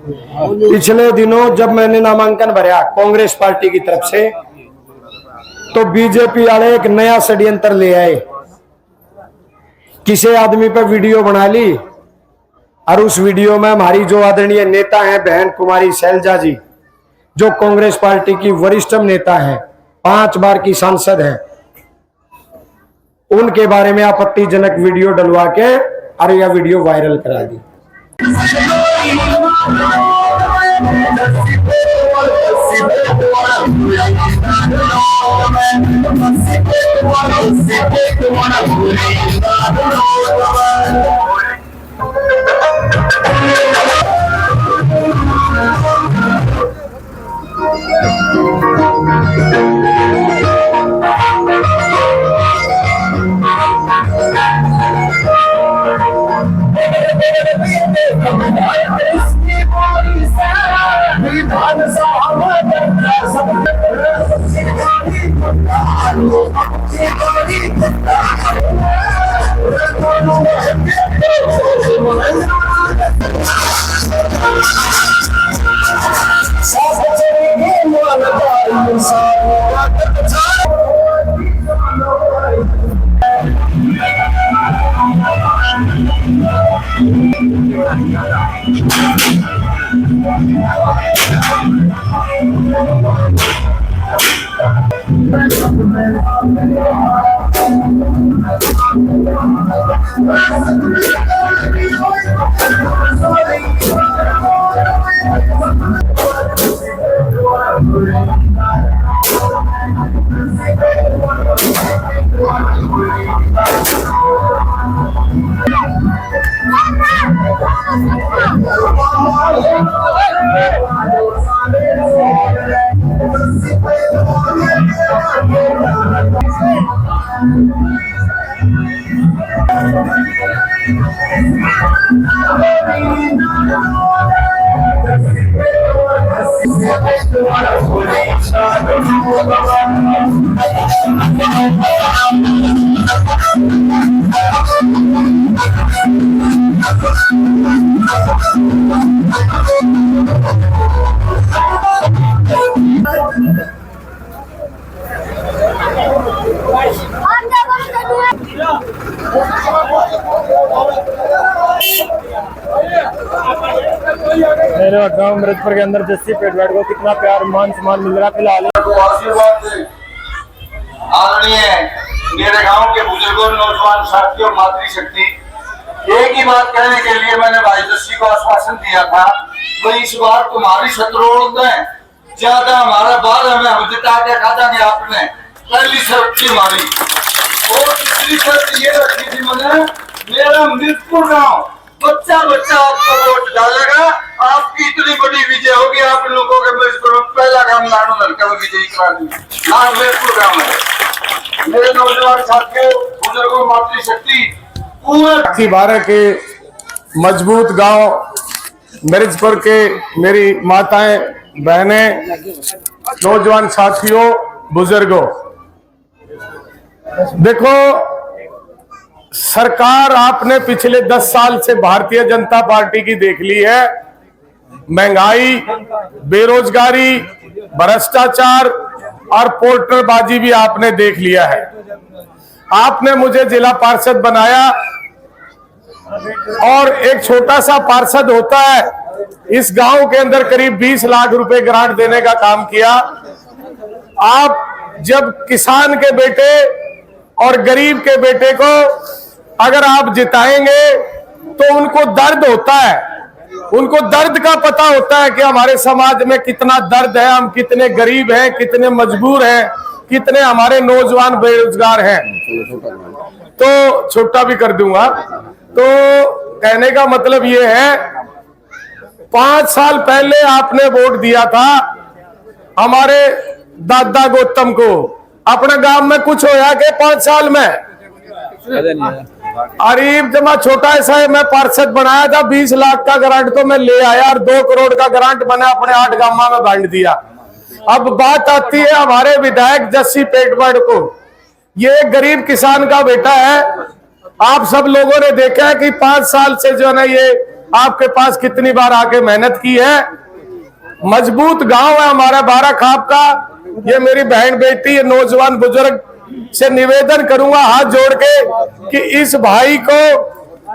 पिछले दिनों जब मैंने नामांकन भरा कांग्रेस पार्टी की तरफ से, तो बीजेपी वाले एक नया षड्यंत्र ले आए। किसी आदमी पर वीडियो बना ली और उस वीडियो में हमारी जो आदरणीय नेता हैं बहन कुमारी शैलजा जी, जो कांग्रेस पार्टी की वरिष्ठतम नेता हैं, 5 बार की सांसद हैं, उनके बारे में आपत्तिजनक वीडियो डलवा के और यह वीडियो वायरल करा दी। मेरे गांव मृतपुर के अंदर जस्सी पेटवाड़ को कितना प्यार मान सम्मान मिल रहा फिलहाल। आदरणीय मेरे गांव के बुजुर्गों, नौजवान साथियों, मातृशक्ति, एक ही बात कहने के लिए मैंने भाई जस्सी को आश्वासन दिया था, तो इस बार तुम्हारी शत्रुओं ने ज्यादा हमारा बार हमें हम जिता के खा जाएंगे। आपने पहली शर्त थी हमारी, और दूसरी शर्त ये रखी थी मैंने, मेरा मृतपुर गाँव बच्चा बच्चा आपको वोट डालेगा, आपकी इतनी बड़ी विजय होगी। आप लोगों के पहला काम नानू लड़का विजयी करा दी मृतपुर गाँव में। मेरे नौजवान साथियों, बुजुर्गों, मातृशक्ति, पूरे 12 के मजबूत गांव मृतपुर के मेरी माताएं, बहनें, नौजवान साथियों, बुजुर्गों, देखो सरकार आपने पिछले 10 साल से भारतीय जनता पार्टी की देख ली है। महंगाई, बेरोजगारी, भ्रष्टाचार और पोर्टरबाजी भी आपने देख लिया है। आपने मुझे जिला पार्षद बनाया और एक छोटा सा पार्षद होता है, इस गांव के अंदर करीब 20 लाख रुपए ग्रांट देने का काम किया। आप जब किसान के बेटे और गरीब के बेटे को अगर आप जिताएंगे तो उनको दर्द होता है, उनको दर्द का पता होता है कि हमारे समाज में कितना दर्द है, हम कितने गरीब हैं, कितने मजबूर हैं, कितने हमारे नौजवान बेरोजगार हैं। तो छोटा भी कर दूंगा। तो कहने का मतलब ये है, 5 साल पहले आपने वोट दिया था हमारे दादा गौतम को। अपने गांव में कुछ होया कि 5 साल में? अरे जब मैं छोटा ऐसा है, मैं पार्षद बनाया था, 20 लाख का ग्रांट तो मैं ले आया और 2 करोड़ का ग्रांट मैंने अपने 8 गांव में बांट दिया। अब बात आती है हमारे विधायक जस्सी पेटवाड़ को। ये गरीब किसान का बेटा है। आप सब लोगों ने देखा है कि 5 साल से जो है ये आपके पास कितनी बार आके मेहनत की है। मजबूत गांव है हमारा बारा खाप का। ये मेरी बहन बेटी, ये नौजवान बुजुर्ग से निवेदन करूंगा हाथ जोड़ के कि इस भाई को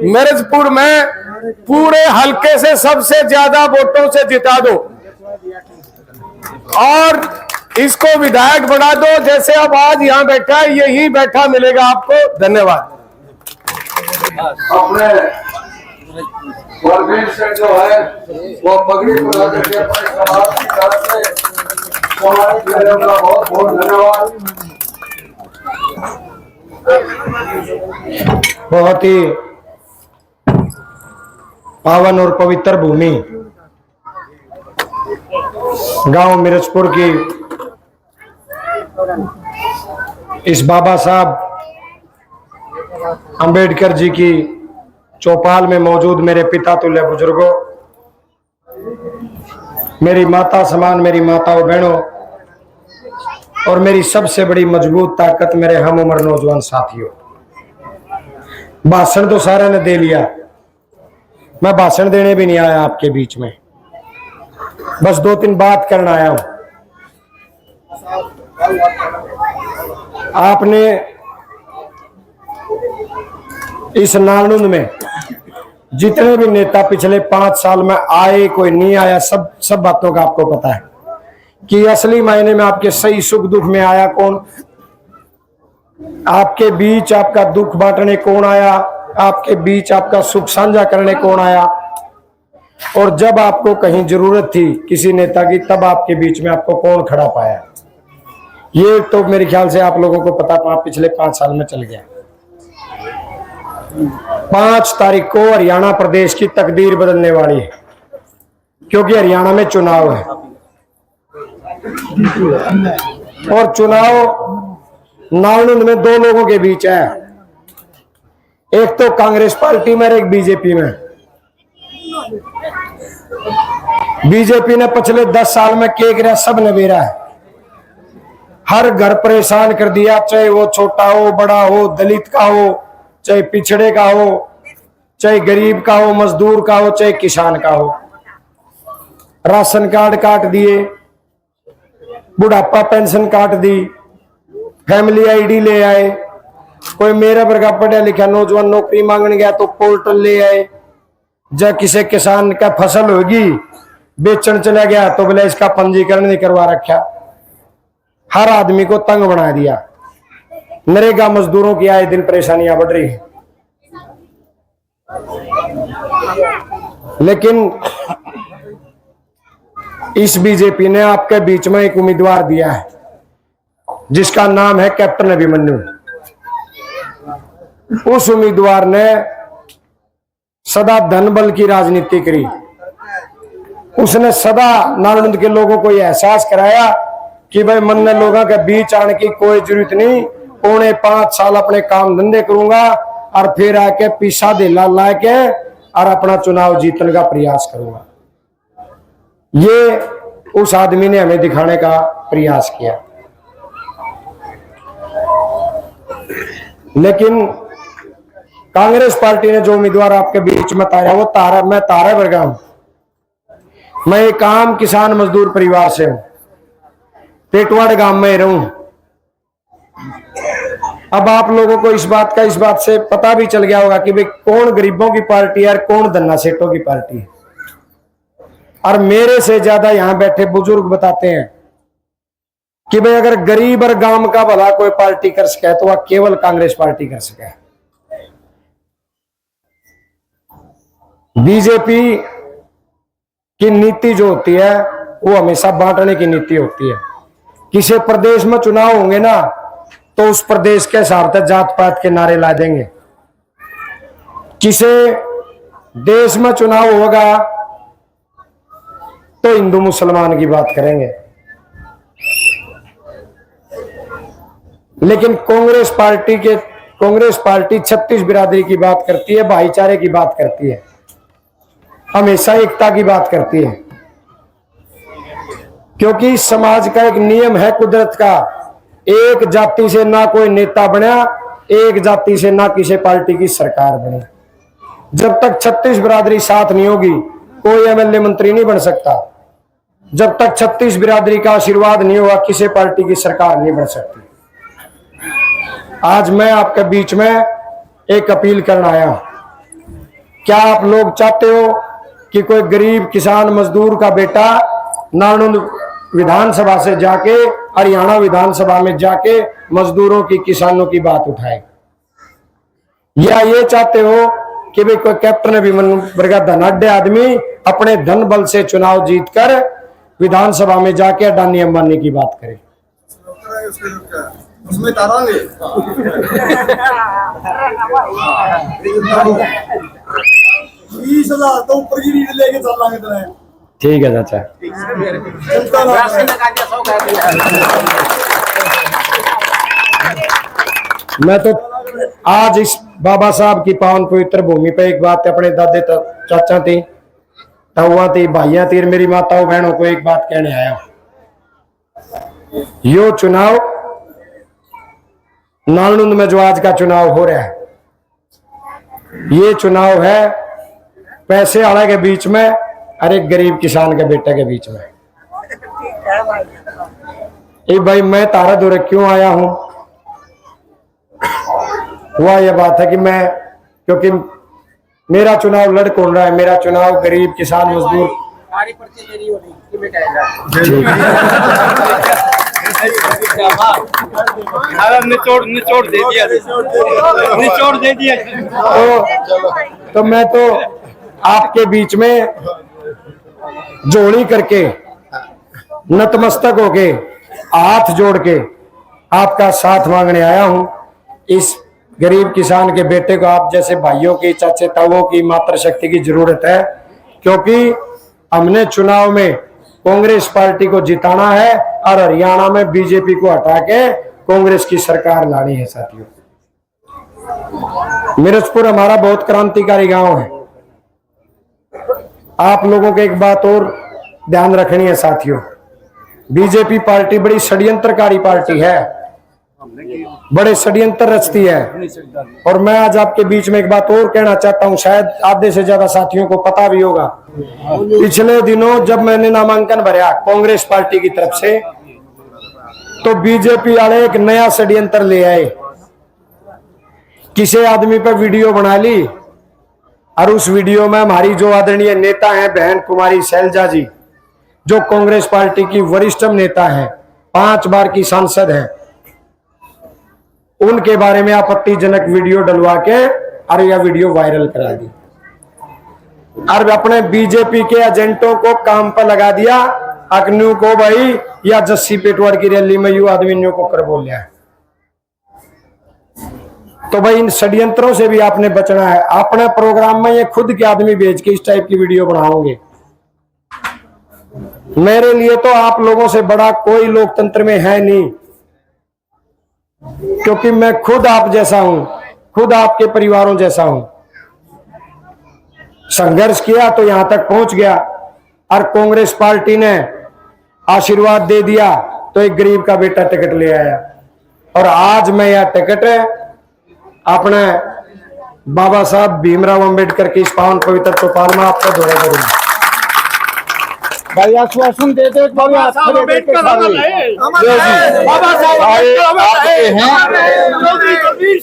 मिर्जपुर में पूरे हलके से सबसे ज्यादा वोटों से जिता दो और इसको विधायक बना दो। जैसे अब आज यहाँ बैठा है, यही बैठा मिलेगा आपको। धन्यवाद। अपने परवीन से जो है वो पगड़ी बना करके अपने समाज की तरफ से सम्मानित करने का बहुत बहुत धन्यवाद। बहुत ही पावन और पवित्र भूमि गांव मिर्जपुर की इस बाबा साहब अंबेडकर जी की चौपाल में मौजूद मेरे पिता तुल्य बुजुर्गों, मेरी माता समान मेरी माताओं बहनों और मेरी सबसे बड़ी मजबूत ताकत मेरे हम उम्र नौजवान साथियों। भाषण तो सारे ने दे लिया, मैं भाषण देने भी नहीं आया आपके बीच में, बस 2-3 बात करना आया हूं। आपने इस नालनुंद में जितने भी नेता पिछले 5 साल में आए, कोई नहीं आया, सब बातों का आपको पता है कि असली मायने में आपके सही सुख दुख में आया कौन, आपके बीच आपका दुख बांटने कौन आया, आपके बीच आपका सुख साझा करने कौन आया, और जब आपको कहीं जरूरत थी किसी नेता की तब आपके बीच में आपको कौन खड़ा पाया। ये तो मेरे ख्याल से आप लोगों को पता पिछले 5 साल में चल गया। 5 तारीख को हरियाणा प्रदेश की तकदीर बदलने वाली है, क्योंकि हरियाणा में चुनाव है और चुनाव नालनुंद में 2 लोगों के बीच है, एक तो कांग्रेस पार्टी में और एक बीजेपी में। बीजेपी ने पिछले 10 साल में क्या किया, सब नबेरा है, हर घर परेशान कर दिया, चाहे वो छोटा हो बड़ा हो, दलित का हो चाहे पिछड़े का हो, चाहे गरीब का हो, मजदूर का हो, चाहे किसान का हो। राशन कार्ड काट दिए, बुढ़ापा पेंशन काट दी, फैमिली आईडी ले आए, कोई मेरा वर्गा पढ़ा लिखा नौजवान नौकरी मांगने गया तो पोर्टल ले आए, जब किसी किसान का फसल होगी बेचन चला गया तो बोले इसका पंजीकरण नहीं करवा रखा। हर आदमी को तंग बना दिया। नरेगा मजदूरों की आए दिन परेशानियां बढ़ रही है, लेकिन इस बीजेपी ने आपके बीच में एक उम्मीदवार दिया है जिसका नाम है कैप्टन अभिमन्यु। उस उम्मीदवार ने सदा धन बल की राजनीति करी, उसने सदा नालंद के लोगों को यह एहसास कराया कि भाई मन ने लोगों के बीच आने की कोई जरूरत नहीं, 5.5 साल अपने काम धंधे करूंगा और फिर आके पीछा देला ला के और अपना चुनाव जीतने का प्रयास करूंगा। ये उस आदमी ने हमें दिखाने का प्रयास किया, लेकिन कांग्रेस पार्टी ने जो उम्मीदवार आपके बीच में तारा वो मैं तारा वर्गा हूं। मैं एक आम किसान मजदूर परिवार से हूं, पेटवाड़ गांव में रहूं। अब आप लोगों को इस बात से पता भी चल गया होगा कि भाई कौन गरीबों की पार्टी है और कौन धन्ना सेठों की पार्टी है। और मेरे से ज्यादा यहां बैठे बुजुर्ग बताते हैं कि भाई अगर गरीब और गांव का भला कोई पार्टी कर सके तो वह केवल कांग्रेस पार्टी कर सके। बीजेपी की नीति जो होती है वो हमेशा बांटने की नीति होती है। किसी प्रदेश में चुनाव होंगे ना तो उस प्रदेश के हिसाब से जात पात के नारे ला देंगे। किसी देश में चुनाव होगा तो हिंदू मुसलमान की बात करेंगे, लेकिन कांग्रेस पार्टी 36 बिरादरी की बात करती है, भाईचारे की बात करती है, हमेशा एकता की बात करती है। क्योंकि समाज का एक नियम है कुदरत का, एक जाति से ना कोई नेता बना, एक जाति से ना किसी पार्टी की सरकार बनी। जब तक 36 बिरादरी साथ नहीं होगी कोई एमएलए मंत्री नहीं बन सकता। जब तक 36 बिरादरी का आशीर्वाद नहीं होगा किसी पार्टी की सरकार नहीं बन सकती। आज मैं आपके बीच में एक अपील करना आया। क्या आप लोग चाहते हो कि कोई गरीब किसान मजदूर का बेटा नालंद विधानसभा से जाके हरियाणा विधानसभा में जाके मजदूरों की किसानों की बात उठाए, या ये चाहते हो कि भाई कोई कैप्टन अभिमन्यु का धनाढ़ आदमी अपने धन बल से चुनाव जीतकर विधानसभा में जाके अडानी अंबानी की बात करे? उसमें तारांगे 20,000 तो ऊपर की रीड लेके चल लांगे तेरे। ठीक है चाचा। चिंता ना मैं तो आज इस बाबा साहब की पावन पवित्र भूमि पे एक बात अपने दादे चाचा थी, तवा थी, भाइयां थी, मेरी माताओं बहनों को एक बात कहने आया। यो चुनाव नालंद में जो आज का चुनाव हो रहा है, ये चुनाव है पैसे वाले के बीच में और एक गरीब किसान के बेटे के बीच में। ए भाई मैं तारा दूर क्यों आया हूं? हुआ यह बात है कि मैं, क्योंकि मेरा चुनाव लड़ कौन रहा है, मेरा चुनाव गरीब किसान मजदूर। निचोड़ दे दिया। तो मैं तो आपके बीच में जोड़ी करके नतमस्तक होके हाथ जोड़ के आपका साथ मांगने आया हूं। इस गरीब किसान के बेटे को आप जैसे भाइयों की, चाचे ताऊओं की मातृशक्ति की जरूरत है, क्योंकि हमने चुनाव में कांग्रेस पार्टी को जिताना है और हरियाणा में बीजेपी को हटा के कांग्रेस की सरकार लानी है। साथियों, मिर्जपुर हमारा बहुत क्रांतिकारी गांव है। आप लोगों को एक बात और ध्यान रखनी है साथियों, बीजेपी पार्टी बड़ी षड्यंत्रकारी पार्टी है, बड़े षड्यंत्र रचती है। और मैं आज आपके बीच में एक बात और कहना चाहता हूं, शायद आधे से ज्यादा साथियों को पता भी होगा। पिछले दिनों जब मैंने नामांकन भरा कांग्रेस पार्टी की तरफ से, तो बीजेपी वाले एक नया षड्यंत्र ले आए। किसी आदमी पर वीडियो बना ली और उस वीडियो में हमारी जो आदरणीय नेता हैं बहन कुमारी शैलजा जी, जो कांग्रेस पार्टी की वरिष्ठतम नेता है, 5 बार की सांसद है, उनके बारे में आपत्तिजनक वीडियो डलवा के और यह वीडियो वायरल करा दी और अपने बीजेपी के एजेंटों को काम पर लगा दिया। अग्नियों को भाई या जस्सी पेटवाड़ की रैली में यू आदमी को कर बोल है। तो भाई इन षड्यंत्रों से भी आपने बचना है। अपने प्रोग्राम में ये खुद के आदमी भेज के इस टाइप की वीडियो बनाओगे, मेरे लिए तो आप लोगों से बड़ा कोई लोकतंत्र में है नहीं, क्योंकि मैं खुद आप जैसा हूं, खुद आपके परिवारों जैसा हूं। संघर्ष किया तो यहां तक पहुंच गया और कांग्रेस पार्टी ने आशीर्वाद दे दिया तो एक गरीब का बेटा टिकट ले आया। और आज मैं यह टिकट अपने बाबा साहब भीमराव अंबेडकर की इस पावन पवित्र चौपाल में आपको दौरा करूंगा। भाई आश्वासन दे दो, बाबा साहब अम्बेडकर बाबा साहब चौधरी बलबीर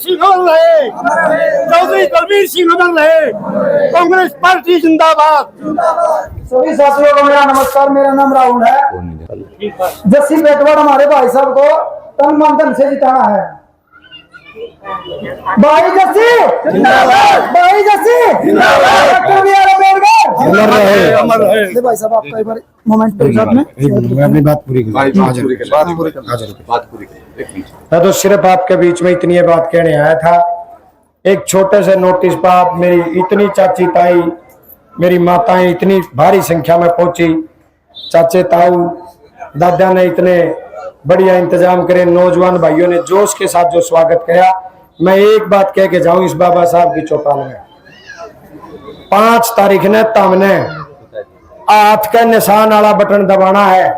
सिंह रहे, कांग्रेस पार्टी जिंदाबाद। सभी साथियों को मेरा नमस्कार। मेरा नाम राहुल है। जस्सी पेटवाड़ हमारे भाई साहब को तन मन धन से जिताना है। भाई जस्सी जिंदाबाद, भाई जस्सी जिंदाबाद, डॉक्टर बी आर अम्बेडकर। भाई साहब आपका एक बार मोमेंट में अपनी बात पूरी मैं तो सिर्फ आपके बीच में इतनी बात कहने आया था। एक छोटे से नोटिस पर आप मेरी इतनी चाची ताई, मेरी माताएं इतनी भारी संख्या में पहुंची, चाचे ताऊ दादा ने इतने बढ़िया इंतजाम करे, नौजवान भाइयों ने जोश के साथ जो स्वागत किया। मैं एक बात कह के जाऊं, इस बाबा साहब की चौपाल में 5 तारीख ने तमने हाथ का निशान वाला बटन दबाना है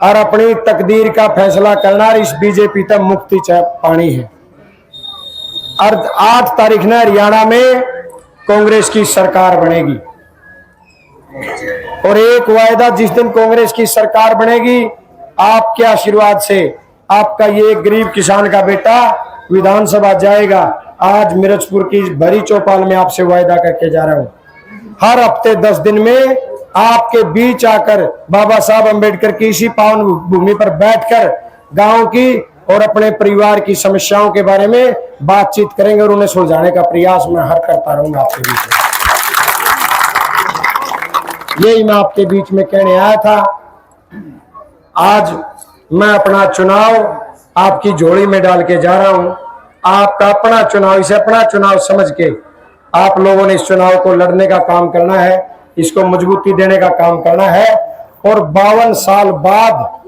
और अपनी तकदीर का फैसला करना और इस बीजेपी तक मुक्ति पानी है। और 8 तारीख ने हरियाणा में कांग्रेस की सरकार बनेगी। और एक वायदा, जिस दिन कांग्रेस की सरकार बनेगी, आपके आशीर्वाद से आपका ये गरीब किसान का बेटा विधानसभा जाएगा। आज मिर्चपुर की भरी चौपाल में आपसे वायदा करके जा रहा हूं, हर हफ्ते 10 दिन में आपके बीच आकर बाबा साहब अंबेडकर की इसी पावन भूमि पर बैठकर गांव की और अपने परिवार की समस्याओं के बारे में बातचीत करेंगे और उन्हें सुलझाने का प्रयास मैं हर करता रहूंगा आपके बीच में। यही मैं आपके बीच में कहने आया था। आज मैं अपना चुनाव आपकी झोली में डाल के जा रहा हूं। आपका अपना चुनाव, इसे अपना चुनाव समझ के आप लोगों ने इस चुनाव को लड़ने का काम करना है, इसको मजबूती देने का काम करना है और 52 साल बाद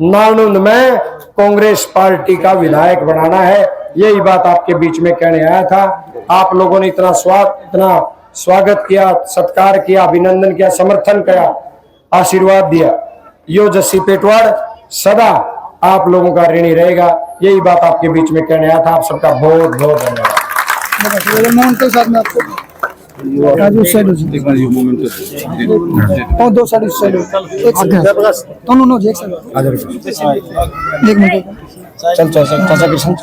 नालनुंद में कांग्रेस पार्टी का विधायक बनाना है। यही बात आपके बीच में कहने आया था। आप लोगों ने इतना स्वागत किया, सत्कार किया, अभिनंदन किया, समर्थन किया, आशीर्वाद दिया। यो जस्सी पेटवाड़ सदा आप लोगों का ऋणी रहेगा। यही बात आपके बीच में कहने आया था। आप सबका बहुत बहुत धन्यवाद। मोमेंट के साथ में आपको राजू साइड और 2 साइड साइड एक साइड नो एक साइड एक मिनट चल चाचा कृष्ण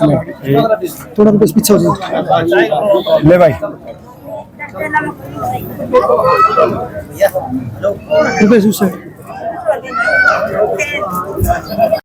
थोड़ा पीछे हो जाए ले भाई। रुपये